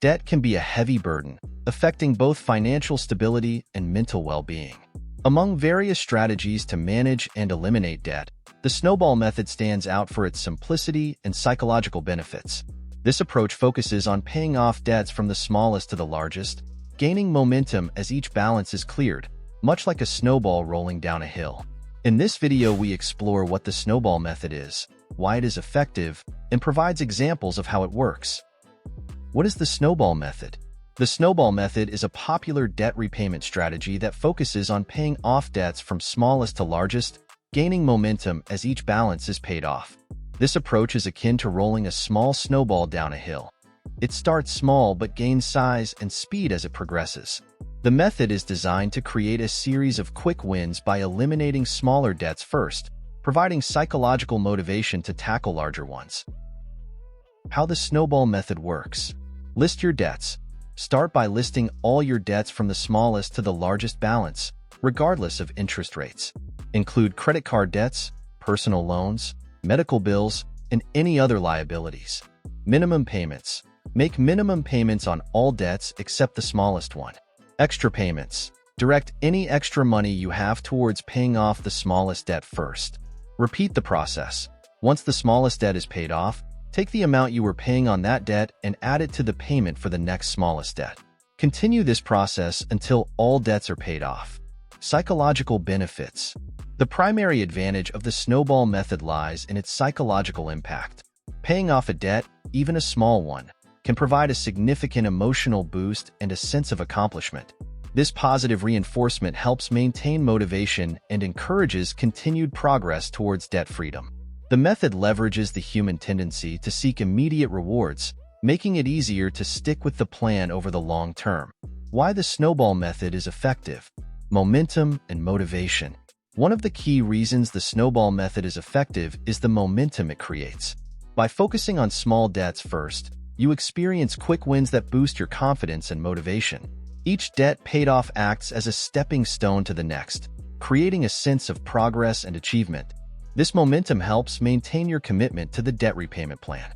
Debt can be a heavy burden, affecting both financial stability and mental well-being. Among various strategies to manage and eliminate debt, the Snowball Method stands out for its simplicity and psychological benefits. This approach focuses on paying off debts from the smallest to the largest, gaining momentum as each balance is cleared, much like a snowball rolling down a hill. In this video, we explore what the Snowball Method is, why it is effective, and provides examples of how it works. What is the Snowball Method? The Snowball Method is a popular debt repayment strategy that focuses on paying off debts from smallest to largest, gaining momentum as each balance is paid off. This approach is akin to rolling a small snowball down a hill. It starts small but gains size and speed as it progresses. The method is designed to create a series of quick wins by eliminating smaller debts first, providing psychological motivation to tackle larger ones. How the Snowball Method works. List your debts. Start by listing all your debts from the smallest to the largest balance, regardless of interest rates. Include credit card debts, personal loans, medical bills, and any other liabilities. Minimum payments. Make minimum payments on all debts except the smallest one. Extra payments. Direct any extra money you have towards paying off the smallest debt first. Repeat the process. Once the smallest debt is paid off, take the amount you were paying on that debt and add it to the payment for the next smallest debt. Continue this process until all debts are paid off. Psychological benefits. The primary advantage of the Snowball Method lies in its psychological impact. Paying off a debt, even a small one, can provide a significant emotional boost and a sense of accomplishment. This positive reinforcement helps maintain motivation and encourages continued progress towards debt freedom. The method leverages the human tendency to seek immediate rewards, making it easier to stick with the plan over the long term. Why the Snowball Method is effective. Momentum and motivation. One of the key reasons the Snowball Method is effective is the momentum it creates. By focusing on small debts first, you experience quick wins that boost your confidence and motivation. Each debt paid off acts as a stepping stone to the next, creating a sense of progress and achievement. This momentum helps maintain your commitment to the debt repayment plan.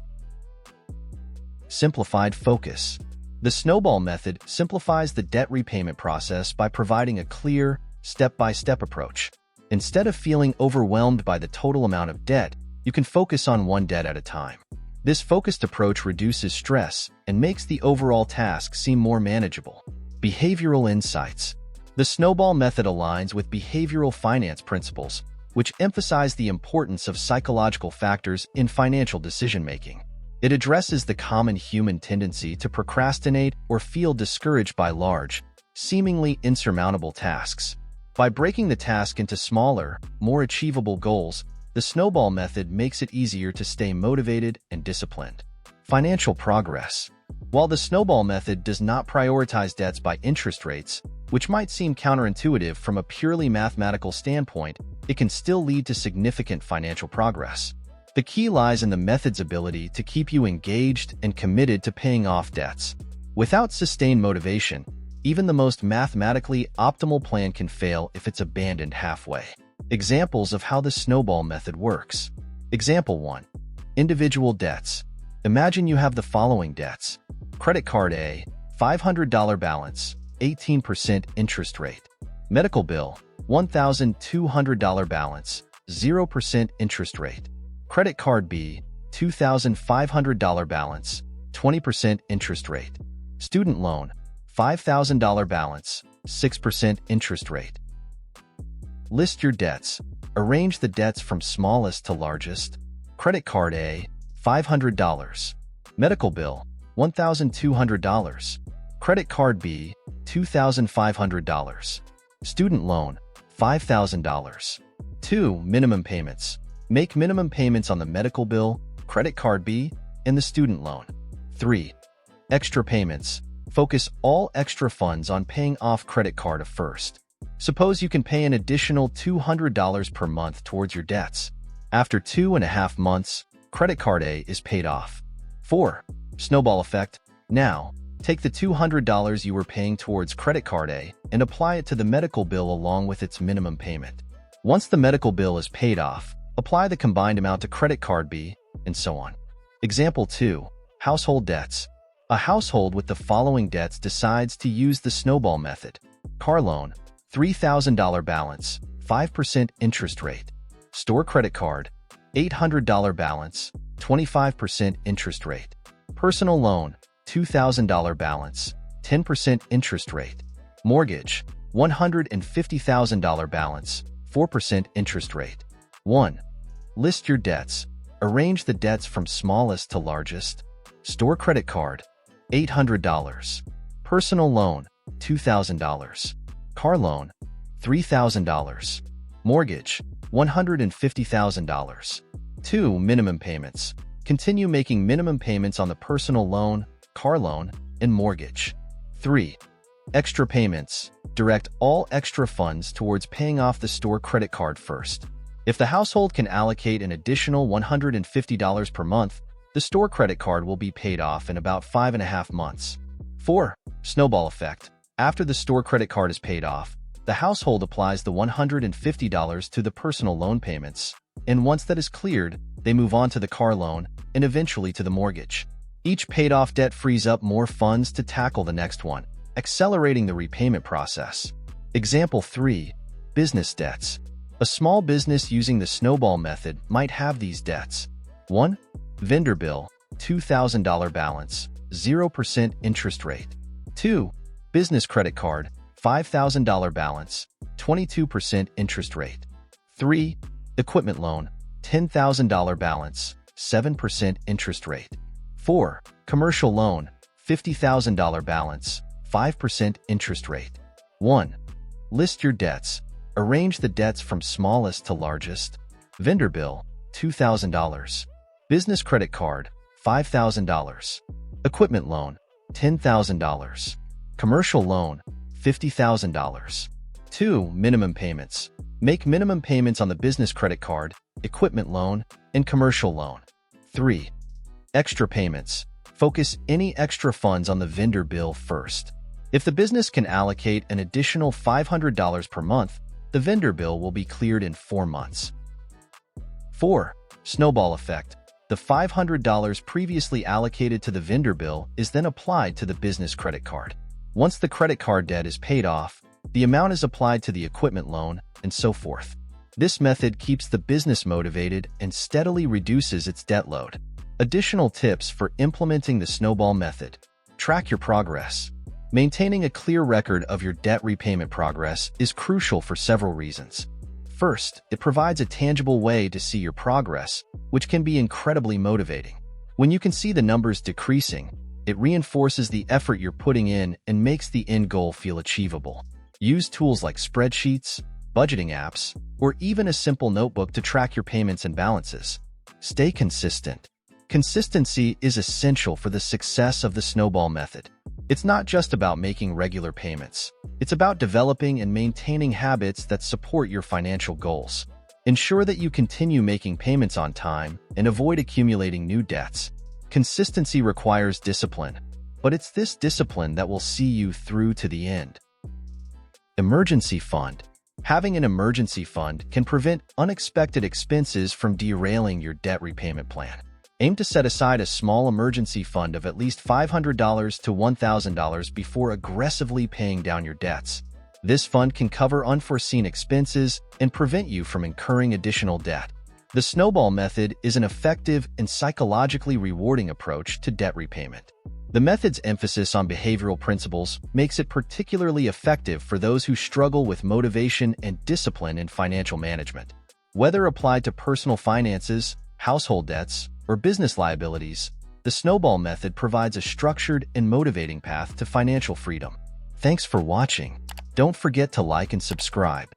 Simplified focus. The Snowball Method simplifies the debt repayment process by providing a clear, step-by-step approach. Instead of feeling overwhelmed by the total amount of debt, you can focus on one debt at a time. This focused approach reduces stress and makes the overall task seem more manageable. Behavioral insights. The Snowball Method aligns with behavioral finance principles, which emphasize the importance of psychological factors in financial decision-making. It addresses the common human tendency to procrastinate or feel discouraged by large, seemingly insurmountable tasks. By breaking the task into smaller, more achievable goals, the Snowball Method makes it easier to stay motivated and disciplined. Financial progress. While the Snowball Method does not prioritize debts by interest rates, which might seem counterintuitive from a purely mathematical standpoint, it can still lead to significant financial progress. The key lies in the method's ability to keep you engaged and committed to paying off debts. Without sustained motivation, even the most mathematically optimal plan can fail if it's abandoned halfway. Examples of how the Snowball Method works. Example 1. Individual debts. Imagine you have the following debts. Credit card A, $500 balance, 18% interest rate. Medical bill, $1,200 balance, 0% interest rate. Credit card B, $2,500 balance, 20% interest rate. Student loan, $5,000 balance, 6% interest rate. List your debts. Arrange the debts from smallest to largest. Credit card A, $500. Medical bill, $1,200. Credit card B, $2,500. Student loan, $5,000. 2. Minimum payments. Make minimum payments on the medical bill, credit card B, and the student loan. 3. Extra payments. Focus all extra funds on paying off credit card first. Suppose you can pay an additional $200 per month towards your debts. After 2.5 months, credit card A is paid off. 4. Snowball effect. Now, take the $200 you were paying towards credit card A and apply it to the medical bill along with its minimum payment. Once the medical bill is paid off, apply the combined amount to credit card B, and so on. Example 2. Household debts. A household with the following debts decides to use the snowball method. Car loan, $3,000 balance, 5% interest rate. Store credit card, $800 balance, 25% interest rate. Personal loan, $2,000 balance, 10% interest rate. Mortgage, $150,000 balance, 4% interest rate. 1. List your debts. Arrange the debts from smallest to largest. Store credit card, $800. Personal loan, $2,000. Car loan, $3,000. Mortgage, $150,000. 2. Minimum payments. Continue making minimum payments on the personal loan, car loan, and mortgage. 3. Extra payments. Direct all extra funds towards paying off the store credit card first. If the household can allocate an additional $150 per month, the store credit card will be paid off in about 5.5 months. 4. Snowball effect. After the store credit card is paid off, the household applies the $150 to the personal loan payments, and once that is cleared, they move on to the car loan and eventually to the mortgage. Each paid-off debt frees up more funds to tackle the next one, accelerating the repayment process. Example 3. Business debts. A small business using the snowball method might have these debts. 1. Vendor bill, $2,000 balance, 0% interest rate. 2. Business credit card, $5,000 balance, 22% interest rate. 3. Equipment loan, $10,000 balance, 7% interest rate. 4. Commercial loan, $50,000 balance, 5% interest rate. 1. List your debts. Arrange the debts from smallest to largest. Vendor bill, $2,000. Business credit card, $5,000. Equipment loan, $10,000. Commercial loan, $50,000. 2. Minimum payments. Make minimum payments on the business credit card, equipment loan, and commercial loan. 3. Extra payments. Focus any extra funds on the vendor bill first. If the business can allocate an additional $500 per month, the vendor bill will be cleared in 4 months. 4. Snowball effect. The $500 previously allocated to the vendor bill is then applied to the business credit card. Once the credit card debt is paid off, the amount is applied to the equipment loan, and so forth. This method keeps the business motivated and steadily reduces its debt load. Additional tips for implementing the snowball method. Track your progress. Maintaining a clear record of your debt repayment progress is crucial for several reasons. First, it provides a tangible way to see your progress, which can be incredibly motivating. When you can see the numbers decreasing, it reinforces the effort you're putting in and makes the end goal feel achievable. Use tools like spreadsheets, budgeting apps, or even a simple notebook to track your payments and balances. Stay consistent. Consistency is essential for the success of the snowball method. It's not just about making regular payments. It's about developing and maintaining habits that support your financial goals. Ensure that you continue making payments on time and avoid accumulating new debts. Consistency requires discipline, but it's this discipline that will see you through to the end. Emergency fund. Having an emergency fund can prevent unexpected expenses from derailing your debt repayment plan. Aim to set aside a small emergency fund of at least $500 to $1,000 before aggressively paying down your debts. This fund can cover unforeseen expenses and prevent you from incurring additional debt. The snowball method is an effective and psychologically rewarding approach to debt repayment. The method's emphasis on behavioral principles makes it particularly effective for those who struggle with motivation and discipline in financial management. Whether applied to personal finances, household debts, or business liabilities, the snowball method provides a structured and motivating path to financial freedom. Thanks for watching. Don't forget to like and subscribe.